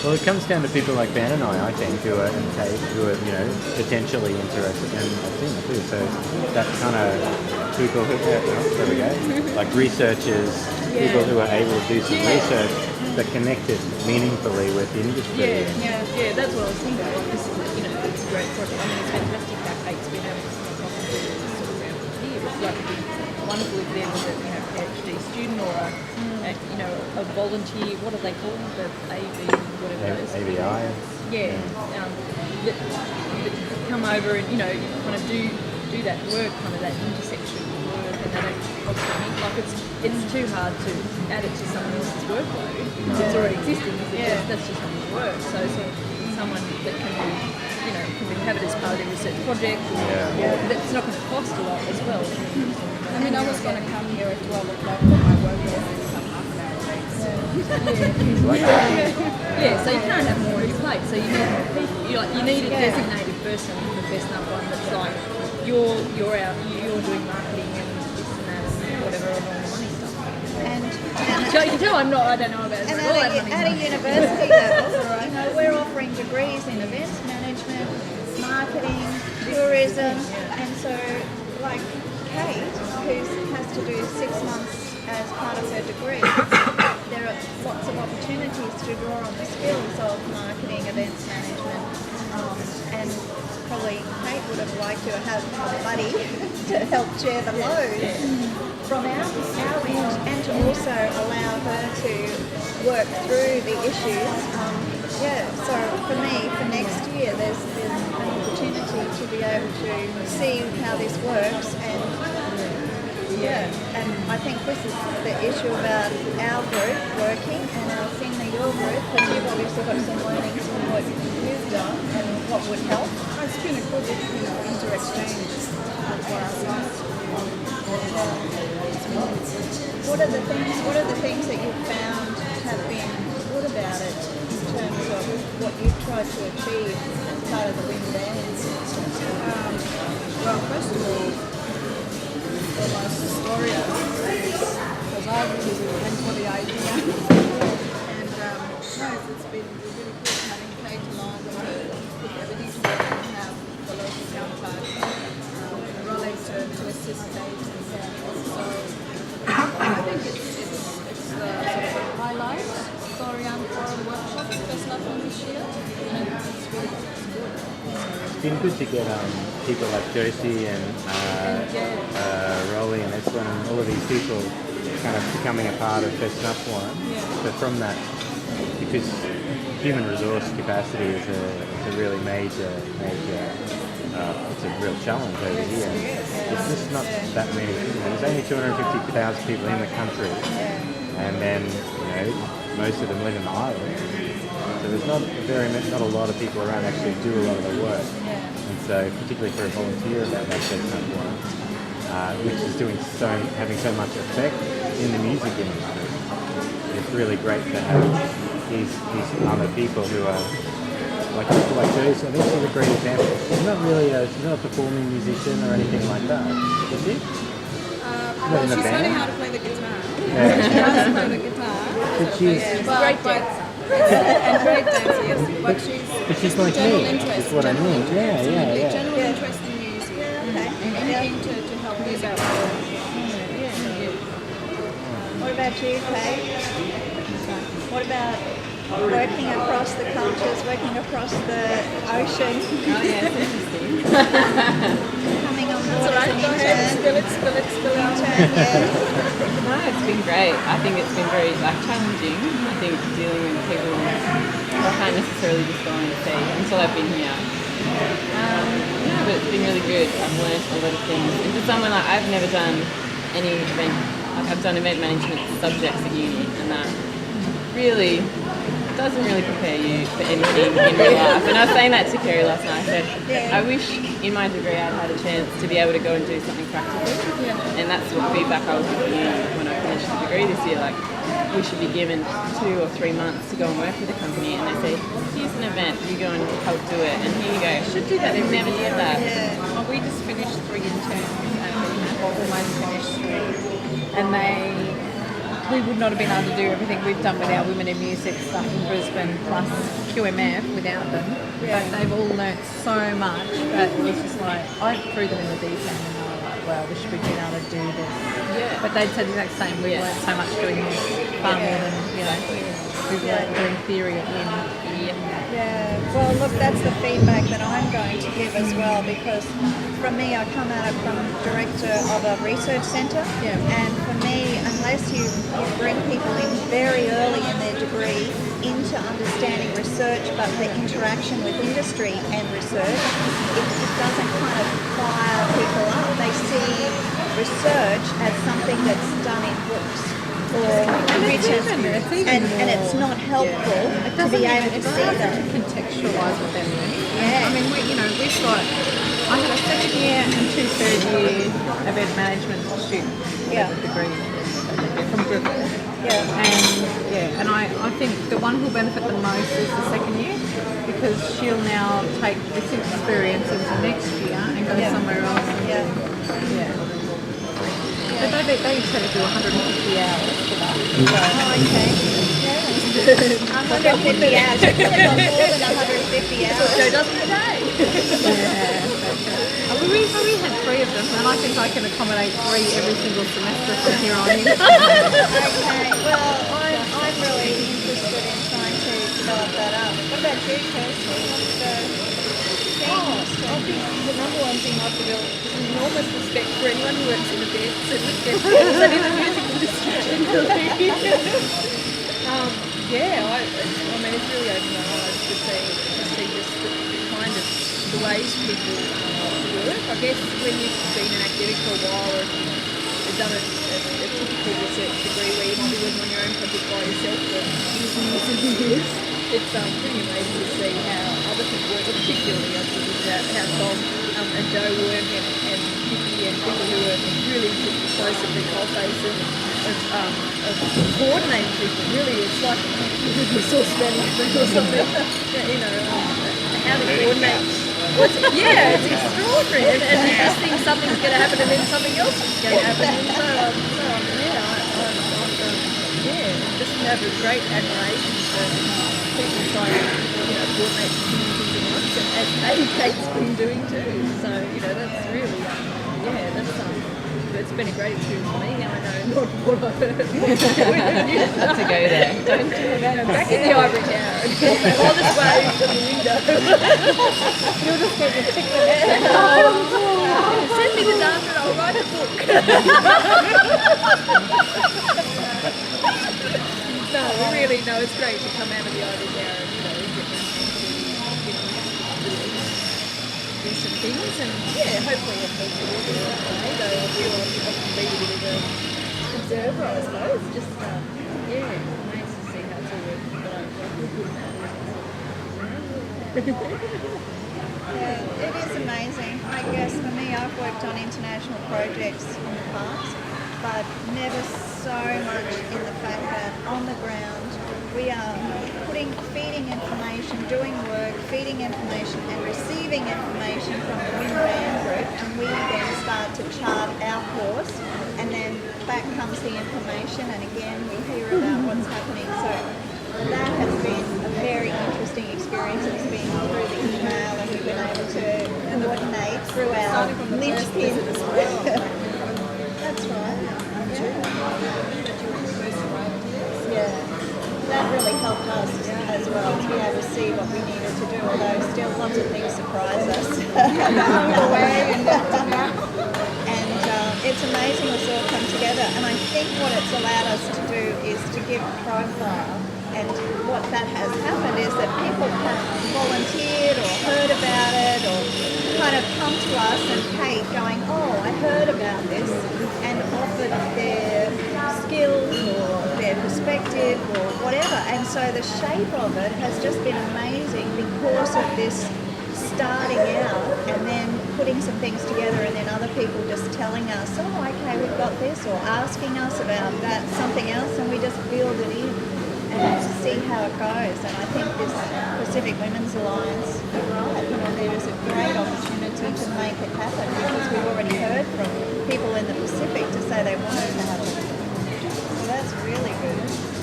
Well, it comes down to people like Ben and I think, who are and Kate, who are potentially interested in a thing too. So that kind of people who there we go, like researchers, people who are able to do some research that connected meaningfully with the industry. Yeah. That's what I was thinking. Like, this is it's a great project. I mean, it's fantastic how Kate's been able to sneak off and do this sort of around here. It's like it'd be wonderful if there was a PhD student or a volunteer. What do they call them? The AV, whatever it is. AVI. Yeah. That come over and kind of do that work, kind of that intersection work, and they don't cost money. Like it's too hard to add it to someone else's workload. It's already existing. That's just how it works. So someone that can be, have it as part of their research project. That's not going to cost a lot as well. I mean, I was going to come here at 12 o'clock for my work and come half an hour late. So. So you can't have more on your plate. So you need more people. You need a designated person for Fest Up One that's like you're out, you're doing marketing and this and that and whatever and all the money stuff. You can tell I don't know about it. And at a university level, we're offering degrees in events management, marketing, tourism, and so like Kate, who has to do 6 months as part of her degree, there are lots of opportunities to draw on the skills of marketing, events management, and probably Kate would have liked to have a buddy to help share the load from our end, and to also allow her to work through the issues. So for me, for next year, there's an opportunity to be able to see how this works, and I think this is the issue about our group working, and I've seen your group, because you've obviously got some learnings from what you've done and what would help. It's been a good inter-exchange for ourselves. What are the things that you've found have been good about it in terms of what you've tried to achieve as part of the WIN Bands? Well, first of all, for my story, because I really went for the idea. And it's been really good having Kate along to put everything together and have the local counterpart, Raleigh to assist Kate and so on. So I think it's the sort of highlight Florian Forum workshop first up on this year, and it's really good. It's been good to get people like Josie and Rolly and Esplin and all of these people kind of becoming a part of Fest Up One. So from that, because human resource capacity is a really major it's a real challenge over here. It's just not that many. There's only 250,000 people in the country, and then most of them live in the island. So there's not a lot of people around actually do a lot of the work. And so particularly for a volunteer about that Fest Up One, which is having so much effect in the music industry, it's really great to have these other people who are like Joyce. I think she's a great example. She's not a performing musician or anything like that, is she? She's learning how to play the guitar. Yeah. She does play the guitar. But she's Great dancer. And great dancer, yes. But she's like general me. interest. That's what I mean. Yeah. General interest in music. Anything to help music. What about you, Kate? What about working across the cultures, working across the ocean? Oh yeah, it's interesting. Coming on board as an intern. Spill it. No, it's been great. I think it's been very challenging. I think dealing with people who I can't necessarily just go and see until I've been here. But it's been really good. I've learned a lot of things. And for someone I've never done any event. I've done event management subjects at uni, and that really doesn't really prepare you for anything in real life. And I was saying that to Kerry last night. I said, I wish in my degree I'd had a chance to be able to go and do something practical. And that's what feedback I was giving you when I finished the degree this year. Like, we should be given 2 or 3 months to go and work with a company, and they say, here's an event, you go and help do it, and here you go. Should do that. They've never did that. Well, we just finished 3 interns, and almost finished 3. And they we would not have been able to do everything we've done with our Women in Music stuff in Brisbane plus QMF without them. Yeah. But they've all learnt so much that it was just like, I threw them in the deep end and they were like, wow, we should be being able to do this. Yeah. But they'd said the exact same. We've learnt so much doing this, far more than, we've learnt doing theory at uni. Yeah, well, look, that's the feedback that I'm going to give as well, because from me, I come out from director of a research centre, and for me, unless you bring people in very early in their degree into understanding research, but the interaction with industry and research, it doesn't kind of fire people up. They see research as something that's done in books. And it's not helpful to be able to see that. Contextualise what they're learning. Yeah. I mean, we've got, I had a second year and 2 third year event management students with a degree from Griffith. And I think the one who'll benefit the most is the second year, because she'll now take this experience into next year and go somewhere else. But they said to do 150 hours for that. Okay. 150 hours. You've probably got more than 150 hours. So doesn't today. We had 3 of them, and I think I can accommodate 3 every single semester from here on in. Okay. Well, I'm really interested in trying to develop that up. What about you, Kirsty? I think the number one thing I've developed is an enormous respect for anyone who works in events and with festivals and in the music industry generally. I mean, it's really opened my eyes to see just the kind of the ways people work. I guess when you've been an academic for a while, or you've done a typical research degree where you might be working on your own project by yourself for years and years, it's pretty amazing to see how other people work, particularly I think how Tom and Joe work, and Vicky and people who are really close at the coalface of coordinating people. Really, it's like resource management or something. How to coordinate. It's extraordinary, and you just think something's going to happen, and then something else is going to happen. And just have a great admiration for people trying to coordinate communities at once, and as Kate's been doing too. So that's really it's been a great experience for me. Now I know what I've heard. Not to go there. Don't do that. Back in the ivory tower, I'll just wave from the window. You'll just get your ticket. Send me the data and I'll write a book. No, it's great to come out of the ivory tower and do some things, and hopefully it helps a little bit along the way. Though I feel I can be a bit of an observer, I suppose. Just amazed to see how it's all working. But I'm good Yeah, it is amazing. I guess for me, I've worked on international projects in the past, but never so much in the fact that on the ground we are feeding information, doing work, feeding information and receiving information from the Wind Band group, and we then start to chart our course, and then back comes the information, and again we hear about what's happening. So that has been a very interesting experience. It's been through the email, and we've been able to coordinate through our linchpin. That's right. Yeah. That really helped us as well to be able to see what we needed to do, although still lots of things surprise us. And it's amazing it's all come together, and I think what it's allowed us to do is to give profile, and what that has happened is that people have volunteered or heard about it or kind of come to us and Kate going, oh, I heard about this, and offered their skills or their perspective or whatever. And so the shape of it has just been amazing because of this starting out and then putting some things together, and then other people just telling us, oh, okay, we've got this, or asking us about that, something else, and we just build it in and see how it goes. And I think this Pacific Women's Alliance, you're right, there is a great opportunity to make it happen, because we've already heard from people in the Pacific to say they want it to happen. So that's really good.